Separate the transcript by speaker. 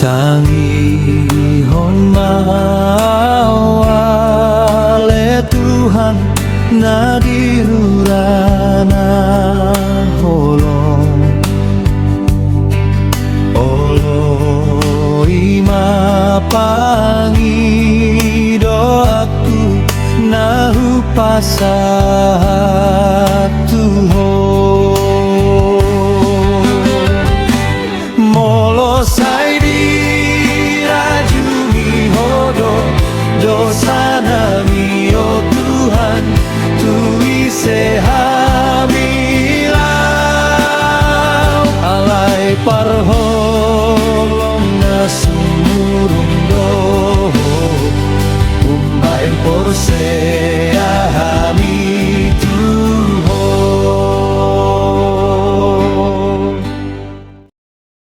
Speaker 1: Sangihon mawale Tuhan nadirurana holong olo ima pangi doaku nahu pasatu ho molo sai dirajungi hodo dosa nami oh Tuhan tuise hamilau alai parho